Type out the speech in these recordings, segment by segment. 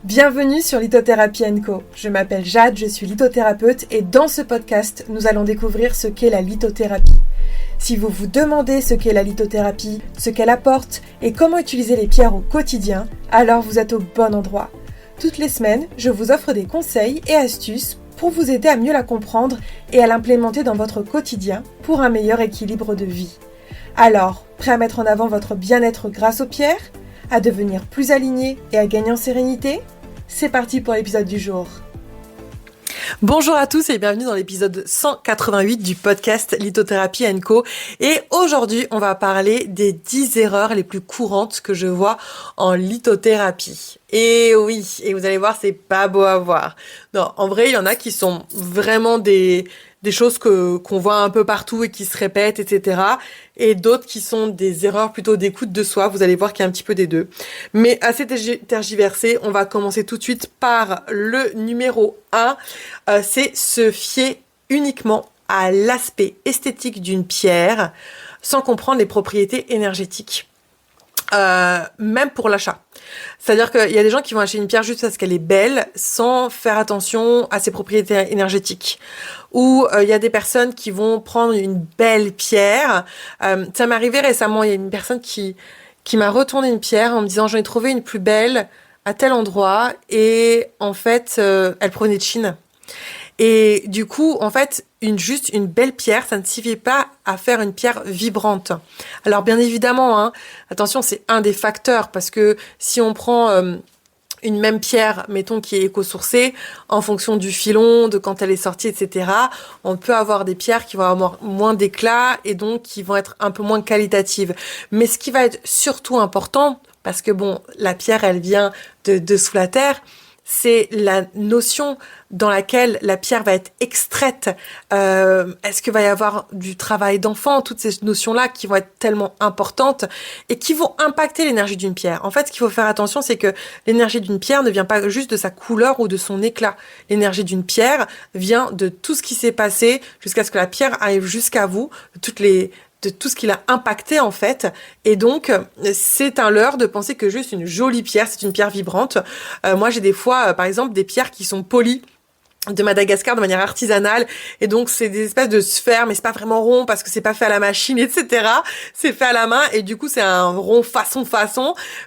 Bienvenue sur Lithothérapie & Co. Je m'appelle Jade, je suis lithothérapeute et dans ce podcast, nous allons découvrir ce qu'est la lithothérapie. Si vous vous demandez ce qu'est la lithothérapie, ce qu'elle apporte et comment utiliser les pierres au quotidien, alors vous êtes au bon endroit. Toutes les semaines, je vous offre des conseils et astuces pour vous aider à mieux la comprendre et à l'implémenter dans votre quotidien pour un meilleur équilibre de vie. Alors, prêt à mettre en avant votre bien-être grâce aux pierres ? À devenir plus aligné et à gagner en sérénité ? C'est parti pour l'épisode du jour. Bonjour à tous et bienvenue dans l'épisode 188 du podcast Lithothérapie & Co. Et aujourd'hui, on va parler des 10 erreurs les plus courantes que je vois en lithothérapie. Et oui, et vous allez voir, c'est pas beau à voir. Non, en vrai, il y en a qui sont vraiment des choses qu'on voit un peu partout et qui se répètent, etc. Et d'autres qui sont des erreurs plutôt d'écoute de soi. Vous allez voir qu'il y a un petit peu des deux. Mais assez tergiversé, on va commencer tout de suite par le numéro 1. C'est se fier uniquement à l'aspect esthétique d'une pierre sans comprendre les propriétés énergétiques. Même pour l'achat. C'est-à-dire qu'il y a des gens qui vont acheter une pierre juste parce qu'elle est belle sans faire attention à ses propriétés énergétiques. Ou il y a des personnes qui vont prendre une belle pierre. Ça m'est arrivé récemment, il y a une personne qui m'a retourné une pierre en me disant j'en ai trouvé une plus belle à tel endroit et en fait elle provenait de Chine. Et du coup, en fait, juste une belle pierre, ça ne suffit pas à faire une pierre vibrante. Alors bien évidemment, attention, c'est un des facteurs parce que si on prend une même pierre, mettons qui est éco-sourcée, en fonction du filon, de quand elle est sortie, etc., on peut avoir des pierres qui vont avoir moins d'éclat et donc qui vont être un peu moins qualitatives. Mais ce qui va être surtout important, parce que bon, la pierre, elle vient de sous la terre, c'est la notion dans laquelle la pierre va être extraite. Est-ce qu'il va y avoir du travail d'enfant? Toutes ces notions-là qui vont être tellement importantes et qui vont impacter l'énergie d'une pierre. En fait, ce qu'il faut faire attention, c'est que l'énergie d'une pierre ne vient pas juste de sa couleur ou de son éclat. L'énergie d'une pierre vient de tout ce qui s'est passé jusqu'à ce que la pierre arrive jusqu'à vous, de tout ce qu'il a impacté en fait. Et donc, c'est un leurre de penser que juste une jolie pierre, c'est une pierre vibrante. Moi, j'ai des fois, par exemple, des pierres qui sont polies de Madagascar de manière artisanale et donc c'est des espèces de sphères mais c'est pas vraiment rond parce que c'est pas fait à la machine, etc. C'est fait à la main et du coup c'est un rond façon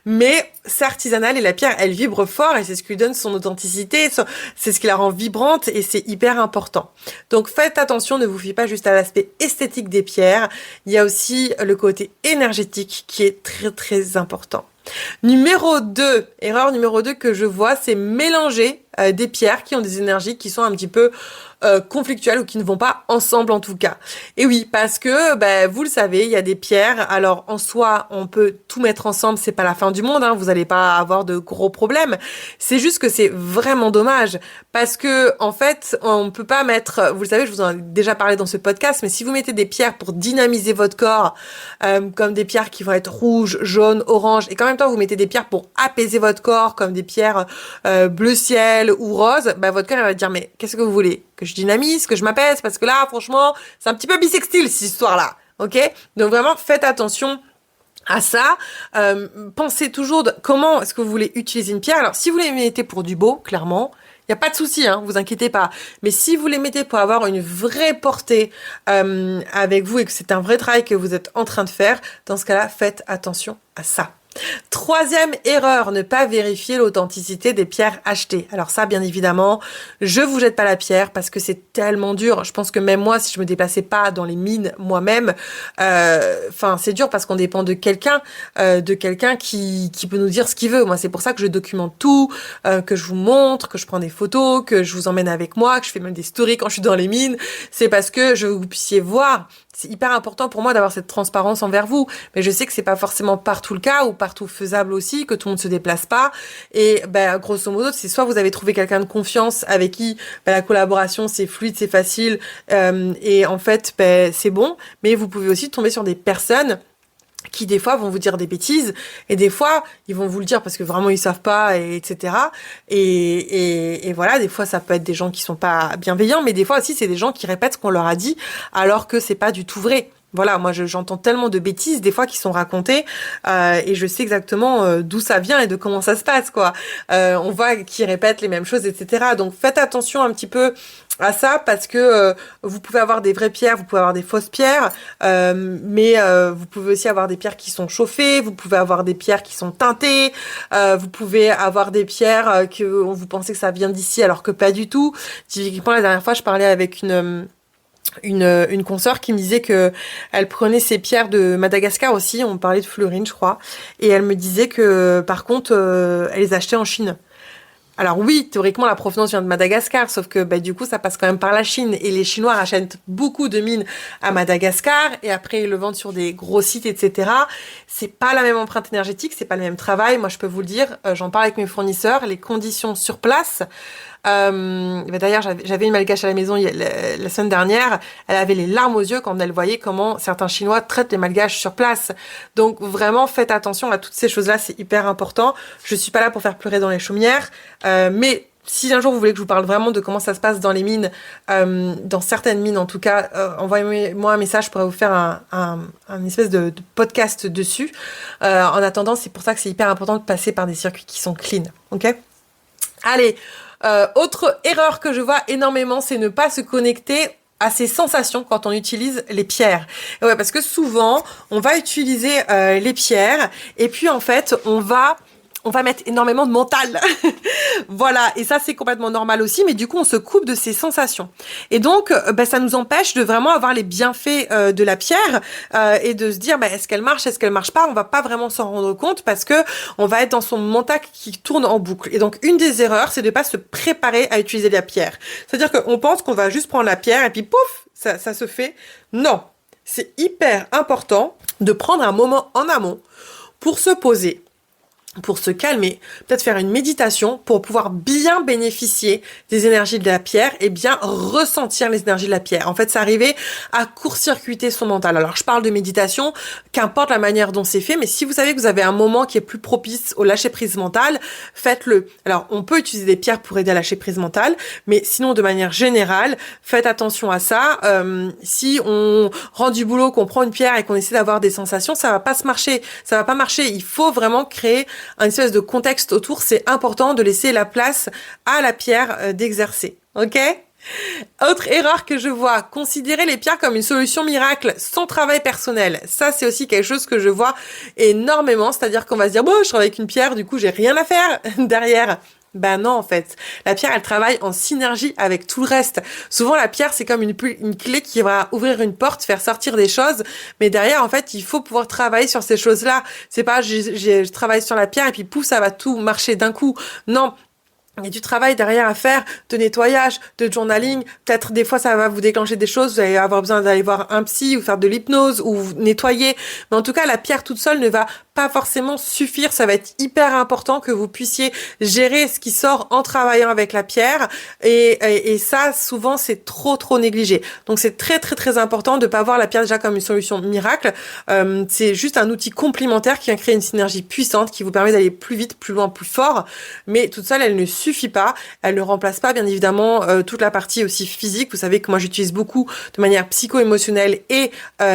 mais c'est artisanal et la pierre elle vibre fort et c'est ce qui lui donne son authenticité, c'est ce qui la rend vibrante et c'est hyper important. Donc faites attention, ne vous fiez pas juste à l'aspect esthétique des pierres, il y a aussi le côté énergétique qui est très très important. Erreur numéro 2 que je vois, c'est mélanger des pierres qui ont des énergies qui sont un petit peu conflictuelles ou qui ne vont pas ensemble en tout cas. Et oui, parce que vous le savez, il y a des pierres. Alors en soi, on peut tout mettre ensemble, c'est pas la fin du monde, vous allez pas avoir de gros problèmes. C'est juste que c'est vraiment dommage parce que en fait, on peut pas mettre. Vous le savez, je vous en ai déjà parlé dans ce podcast, mais si vous mettez des pierres pour dynamiser votre corps, comme des pierres qui vont être rouges, jaunes, oranges, et qu'en même temps vous mettez des pierres pour apaiser votre corps, comme des pierres bleu ciel ou rose, votre corps il va dire mais qu'est-ce que vous voulez? Que je dynamise, que je m'apaise? Parce que là, franchement, c'est un petit peu bisextile cette histoire-là, ok? Donc vraiment, faites attention à ça. Pensez toujours comment est-ce que vous voulez utiliser une pierre. Alors si vous les mettez pour du beau, clairement, il n'y a pas de souci, vous inquiétez pas. Mais si vous les mettez pour avoir une vraie portée avec vous et que c'est un vrai travail que vous êtes en train de faire, dans ce cas-là, faites attention à ça. Troisième erreur, ne pas vérifier l'authenticité des pierres achetées. Alors ça, bien évidemment, je vous jette pas la pierre parce que c'est tellement dur. Je pense que même moi, si je me déplaçais pas dans les mines moi-même, c'est dur parce qu'on dépend de quelqu'un qui peut nous dire ce qu'il veut. Moi, c'est pour ça que je documente tout, que je vous montre, que je prends des photos, que je vous emmène avec moi, que je fais même des stories quand je suis dans les mines. C'est parce que je veux que vous puissiez voir. C'est hyper important pour moi d'avoir cette transparence envers vous, mais je sais que c'est pas forcément partout le cas ou partout faisable aussi, que tout le monde se déplace pas. Et grosso modo, c'est soit vous avez trouvé quelqu'un de confiance avec qui la collaboration c'est fluide, c'est facile, et en fait c'est bon. Mais vous pouvez aussi tomber sur des personnes qui des fois vont vous dire des bêtises et des fois ils vont vous le dire parce que vraiment ils savent pas etc. Et voilà, des fois ça peut être des gens qui sont pas bienveillants, mais des fois aussi c'est des gens qui répètent ce qu'on leur a dit alors que c'est pas du tout vrai. Voilà, moi j'entends tellement de bêtises des fois qui sont racontées et je sais exactement d'où ça vient et de comment ça se passe quoi. On voit qu'ils répètent les mêmes choses, etc. Donc faites attention un petit peu à ça parce que vous pouvez avoir des vraies pierres, vous pouvez avoir des fausses pierres, mais vous pouvez aussi avoir des pierres qui sont chauffées, vous pouvez avoir des pierres qui sont teintées, vous pouvez avoir des pierres que vous pensez que ça vient d'ici alors que pas du tout. Typiquement la dernière fois je parlais avec une consoeur qui me disait que elle prenait ses pierres de Madagascar aussi, on parlait de fluorine je crois, et elle me disait que par contre elle les achetait en Chine. Alors oui, théoriquement la provenance vient de Madagascar, sauf que du coup ça passe quand même par la Chine et les Chinois rachètent beaucoup de mines à Madagascar et après ils le vendent sur des gros sites, etc. C'est pas la même empreinte énergétique, c'est pas le même travail. Moi je peux vous le dire, j'en parle avec mes fournisseurs, les conditions sur place. D'ailleurs, j'avais une malgache à la maison la semaine dernière. Elle avait les larmes aux yeux quand elle voyait comment certains Chinois traitent les malgaches sur place. Donc vraiment, faites attention à toutes ces choses-là, c'est hyper important. Je suis pas là pour faire pleurer dans les chaumières, mais si un jour vous voulez que je vous parle vraiment de comment ça se passe dans les mines, dans certaines mines en tout cas, envoyez-moi un message, je pourrais vous faire un espèce de podcast dessus. En attendant, c'est pour ça que c'est hyper important de passer par des circuits qui sont clean, ok ? Allez, autre erreur que je vois énormément, c'est ne pas se connecter à ses sensations quand on utilise les pierres. Et ouais, parce que souvent, on va utiliser les pierres et puis en fait, on va mettre énormément de mental. Voilà, et ça c'est complètement normal aussi, mais du coup on se coupe de ses sensations. Et donc ça nous empêche de vraiment avoir les bienfaits de la pierre et de se dire est-ce qu'elle marche pas, on va pas vraiment s'en rendre compte parce que on va être dans son mental qui tourne en boucle. Et donc une des erreurs, c'est de pas se préparer à utiliser la pierre. C'est-à-dire qu'on pense qu'on va juste prendre la pierre et puis pouf, ça se fait. Non, c'est hyper important de prendre un moment en amont pour se poser, pour se calmer, peut-être faire une méditation pour pouvoir bien bénéficier des énergies de la pierre et bien ressentir les énergies de la pierre. En fait, c'est arriver à court-circuiter son mental. Alors, je parle de méditation, qu'importe la manière dont c'est fait, mais si vous savez que vous avez un moment qui est plus propice au lâcher-prise mental, faites-le. Alors, on peut utiliser des pierres pour aider à lâcher prise mentale, mais sinon, de manière générale, faites attention à ça. Si on rend du boulot, qu'on prend une pierre et qu'on essaie d'avoir des sensations, ça va pas marcher. Il faut vraiment créer un espèce de contexte autour, c'est important de laisser la place à la pierre d'exercer, ok ? Autre erreur que je vois, considérer les pierres comme une solution miracle sans travail personnel. Ça, c'est aussi quelque chose que je vois énormément, c'est-à-dire qu'on va se dire, je travaille avec une pierre, du coup, j'ai rien à faire derrière. Ben non, en fait. La pierre, elle travaille en synergie avec tout le reste. Souvent, la pierre, c'est comme une clé qui va ouvrir une porte, faire sortir des choses. Mais derrière, en fait, il faut pouvoir travailler sur ces choses-là. C'est pas, je travaille sur la pierre et puis pouf, ça va tout marcher d'un coup. Non. Il y a du travail derrière à faire, de nettoyage, de journaling. Peut-être des fois ça va vous déclencher des choses, vous allez avoir besoin d'aller voir un psy ou faire de l'hypnose ou nettoyer. Mais en tout cas, la pierre toute seule ne va pas forcément suffire. Ça va être hyper important que vous puissiez gérer ce qui sort en travaillant avec la pierre. Et ça, souvent, c'est trop négligé. Donc c'est très très important de pas voir la pierre déjà comme une solution miracle. C'est juste un outil complémentaire qui vient créer une synergie puissante qui vous permet d'aller plus vite, plus loin, plus fort. Mais toute seule, elle ne suffit pas. Elle ne remplace pas, bien évidemment, toute la partie aussi physique. Vous savez que moi, j'utilise beaucoup de manière psycho-émotionnelle et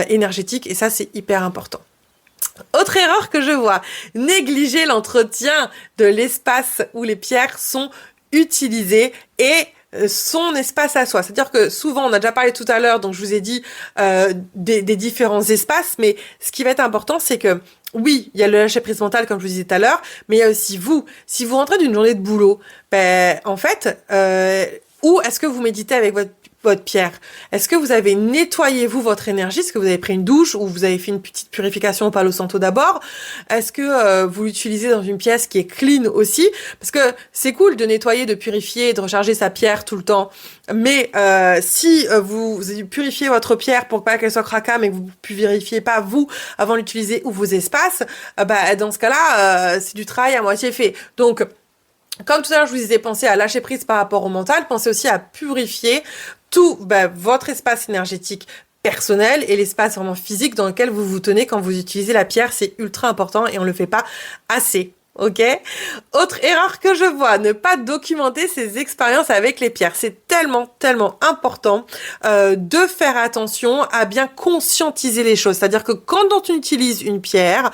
énergétique. Et ça, c'est hyper important. Autre erreur que je vois, négliger l'entretien de l'espace où les pierres sont utilisées et son espace à soi. C'est-à-dire que souvent, on a déjà parlé tout à l'heure, donc je vous ai dit des différents espaces, mais ce qui va être important, c'est que oui, il y a le lâcher-prise mental, comme je vous disais tout à l'heure, mais il y a aussi vous. Si vous rentrez d'une journée de boulot, en fait, où est-ce que vous méditez avec votre pierre? Est-ce que vous avez nettoyé, vous, votre énergie? Est-ce que vous avez pris une douche ou vous avez fait une petite purification au Palo Santo d'abord? Est-ce que vous l'utilisez dans une pièce qui est clean aussi? Parce que c'est cool de nettoyer, de purifier, de recharger sa pierre tout le temps. Mais si vous purifiez votre pierre pour pas qu'elle soit cracra, mais que vous ne purifiez pas, vous, avant de l'utiliser ou vos espaces, dans ce cas-là, c'est du travail à moitié fait. Donc, comme tout à l'heure, je vous disais, pensez à lâcher prise par rapport au mental, pensez aussi à purifier tout votre espace énergétique personnel et l'espace vraiment physique dans lequel vous vous tenez quand vous utilisez la pierre. C'est ultra important et on le fait pas assez. Ok. Autre erreur que je vois, ne pas documenter ses expériences avec les pierres. C'est tellement important de faire attention à bien conscientiser les choses. C'est-à-dire que quand on utilise une pierre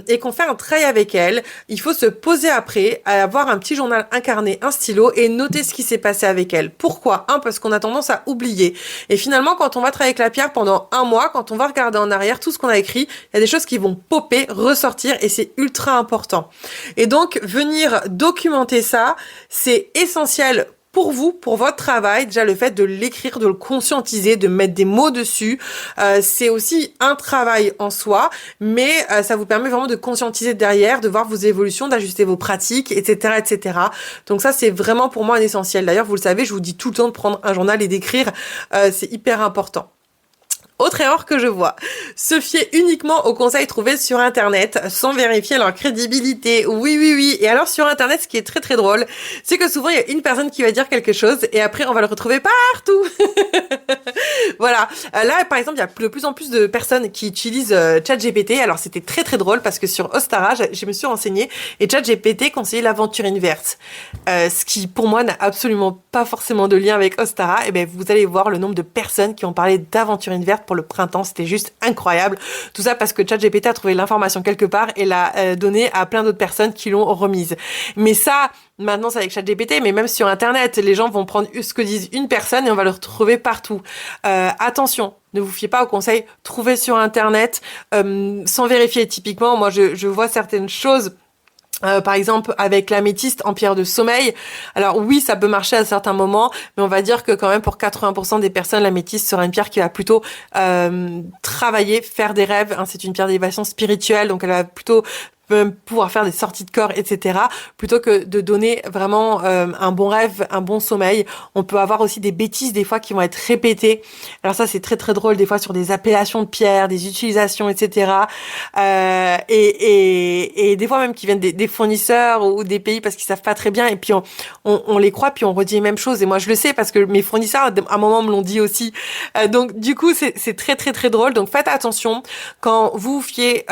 et qu'on fait un travail avec elle, il faut se poser après, avoir un petit journal incarné, un stylo et noter ce qui s'est passé avec elle. Pourquoi ? Parce qu'on a tendance à oublier. Et finalement, quand on va travailler avec la pierre pendant un mois, quand on va regarder en arrière tout ce qu'on a écrit, il y a des choses qui vont popper, ressortir et c'est ultra important. Et donc, venir documenter ça, c'est essentiel pour vous, pour votre travail. Déjà, le fait de l'écrire, de le conscientiser, de mettre des mots dessus, c'est aussi un travail en soi, mais ça vous permet vraiment de conscientiser derrière, de voir vos évolutions, d'ajuster vos pratiques, etc., etc. Donc ça, c'est vraiment pour moi un essentiel. D'ailleurs, vous le savez, je vous dis tout le temps de prendre un journal et d'écrire, c'est hyper important. Autre erreur que je vois, se fier uniquement aux conseils trouvés sur Internet sans vérifier leur crédibilité. Oui. Et alors sur Internet, ce qui est très drôle, c'est que souvent il y a une personne qui va dire quelque chose et après on va le retrouver partout. Voilà. Là, par exemple, il y a de plus en plus de personnes qui utilisent ChatGPT. Alors c'était très drôle parce que sur Ostara, je me suis renseignée et ChatGPT conseillait l'aventure inverse. Ce qui pour moi n'a absolument pas forcément de lien avec Ostara. Et ben vous allez voir le nombre de personnes qui ont parlé d'aventure inverse pour le printemps, c'était juste incroyable. Tout ça parce que ChatGPT a trouvé l'information quelque part et l'a donnée à plein d'autres personnes qui l'ont remise. Mais ça, maintenant c'est avec ChatGPT, mais même sur Internet, les gens vont prendre ce que disent une personne et on va le retrouver partout. Attention, ne vous fiez pas aux conseils trouvés sur Internet sans vérifier. Typiquement, moi je vois certaines choses. Par exemple, avec l'améthyste en pierre de sommeil. Alors oui, ça peut marcher à certains moments, mais on va dire que quand même pour 80% des personnes, l'améthyste sera une pierre qui va plutôt travailler, faire des rêves. Hein, c'est une pierre d'élévation spirituelle, donc elle va plutôt pouvoir faire des sorties de corps, etc. Plutôt que de donner vraiment un bon rêve, un bon sommeil. On peut avoir aussi des bêtises des fois qui vont être répétées. Alors ça, c'est très drôle des fois sur des appellations de pierres, des utilisations, etc. Et des fois même qui viennent des fournisseurs ou des pays parce qu'ils savent pas très bien. Et puis on les croit, puis on redit les mêmes choses. Et moi, je le sais parce que mes fournisseurs, à un moment, me l'ont dit aussi. Donc du coup, c'est très drôle. Donc faites attention quand vous fiez...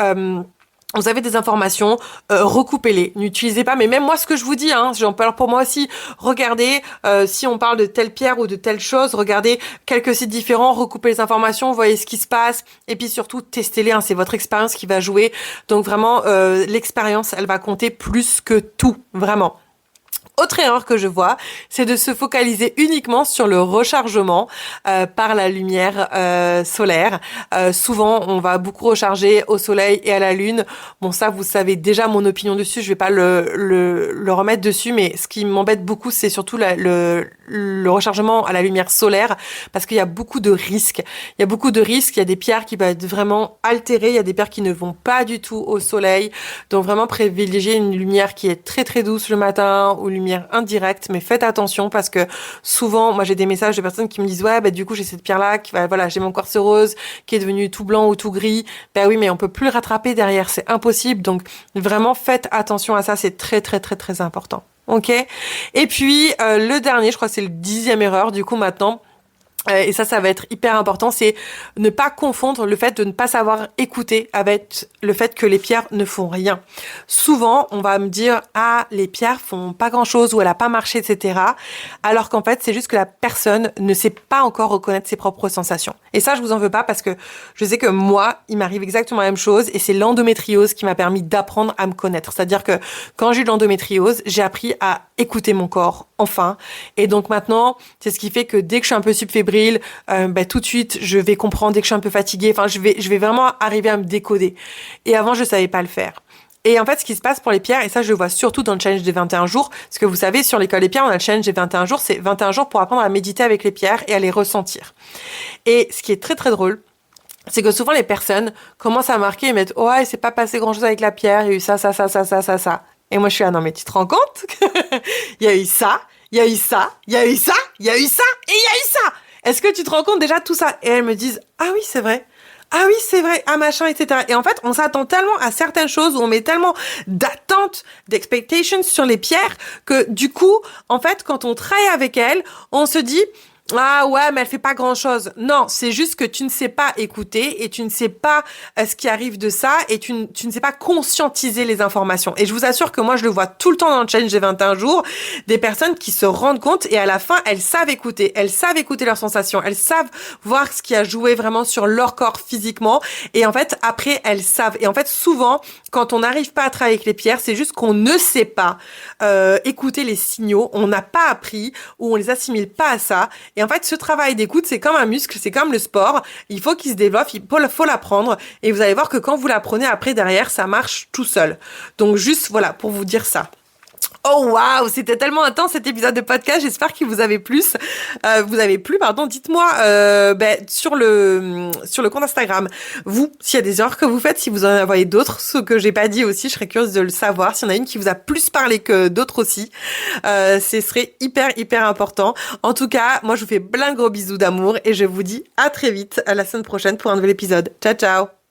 vous avez des informations, recoupez-les, n'utilisez pas, mais même moi ce que je vous dis, hein, j'en parle pour moi aussi, regardez si on parle de telle pierre ou de telle chose, regardez quelques sites différents, recoupez les informations, voyez ce qui se passe, et puis surtout testez-les, hein, c'est votre expérience qui va jouer, donc vraiment l'expérience elle va compter plus que tout, vraiment. Autre erreur que je vois, c'est de se focaliser uniquement sur le rechargement par la lumière solaire. Souvent, on va beaucoup recharger au soleil et à la lune. Bon, ça, vous savez déjà mon opinion dessus. Je vais pas le remettre dessus, mais ce qui m'embête beaucoup, c'est surtout le rechargement à la lumière solaire, parce qu'il y a beaucoup de risques. Il y a beaucoup de risques. Il y a des pierres qui peuvent être vraiment altérées. Il y a des pierres qui ne vont pas du tout au soleil. Donc vraiment privilégier une lumière qui est très douce le matin ou lumière indirecte, mais faites attention parce que souvent, moi j'ai des messages de personnes qui me disent ouais, bah du coup j'ai cette pierre là qui va, voilà, j'ai mon quartz rose qui est devenu tout blanc ou tout gris. Ben oui, mais on peut plus le rattraper derrière, c'est impossible. Donc vraiment faites attention à ça, c'est très important. Ok. Et puis le dernier, je crois que c'est le 10e erreur du coup maintenant. Et ça va être hyper important, c'est ne pas confondre le fait de ne pas savoir écouter avec le fait que les pierres ne font rien. Souvent, on va me dire « Ah, les pierres font pas grand-chose » ou « Elle a pas marché, etc. » Alors qu'en fait, c'est juste que la personne ne sait pas encore reconnaître ses propres sensations. Et ça, je vous en veux pas parce que je sais que moi, il m'arrive exactement la même chose et c'est l'endométriose qui m'a permis d'apprendre à me connaître. C'est-à-dire que quand j'ai eu l'endométriose, j'ai appris à écouter mon corps, enfin. Et donc maintenant, c'est ce qui fait que dès que je suis un peu subfébrile, tout de suite, je vais comprendre dès que je suis un peu fatiguée. Enfin, je vais vraiment arriver à me décoder. Et avant, je savais pas le faire. Et en fait, ce qui se passe pour les pierres, et ça, je le vois surtout dans le challenge des 21 jours, parce que vous savez, sur l'école des pierres, on a le challenge des 21 jours, c'est 21 jours pour apprendre à méditer avec les pierres et à les ressentir. Et ce qui est très drôle, c'est que souvent, les personnes commencent à marquer et mettre « Oh, il s'est pas passé grand-chose avec la pierre, il y a eu ça. » Et moi, je suis « Ah non, mais tu te rends compte? Il y a eu ça, il y a eu ça, il y a eu ça, il y a eu ça, et il y a eu ça. Est-ce que tu te rends compte déjà de tout ça? » Et elles me disent « Ah oui, c'est vrai. Ah oui, c'est vrai. Ah machin, etc. » Et en fait, on s'attend tellement à certaines choses, où on met tellement d'attentes, d'expectations sur les pierres, que du coup, en fait, quand on travaille avec elles, on se dit Ah ouais, mais elle fait pas grand-chose. Non, c'est juste que tu ne sais pas écouter et tu ne sais pas ce qui arrive de ça et tu ne sais pas conscientiser les informations. Et je vous assure que moi, je le vois tout le temps dans le challenge des 21 jours, des personnes qui se rendent compte et à la fin, elles savent écouter. Elles savent écouter leurs sensations. Elles savent voir ce qui a joué vraiment sur leur corps physiquement. Et en fait, après, elles savent. Et en fait, souvent, quand on n'arrive pas à travailler avec les pierres, c'est juste qu'on ne sait pas écouter les signaux. On n'a pas appris ou on les assimile pas à ça. Et en fait, ce travail d'écoute, c'est comme un muscle, c'est comme le sport. Il faut qu'il se développe, faut l'apprendre. Et vous allez voir que quand vous l'apprenez après, derrière, ça marche tout seul. Donc juste, voilà, pour vous dire ça. Oh waouh, c'était tellement intense cet épisode de podcast. J'espère qu'il vous avez plu. Pardon. Dites-moi sur le compte Instagram, vous, s'il y a des erreurs que vous faites, si vous en avez d'autres, ce que j'ai pas dit aussi, je serais curieuse de le savoir. S'il y en a une qui vous a plus parlé que d'autres aussi, ce serait hyper important. En tout cas, moi je vous fais plein de gros bisous d'amour et je vous dis à très vite, à la semaine prochaine pour un nouvel épisode. Ciao ciao.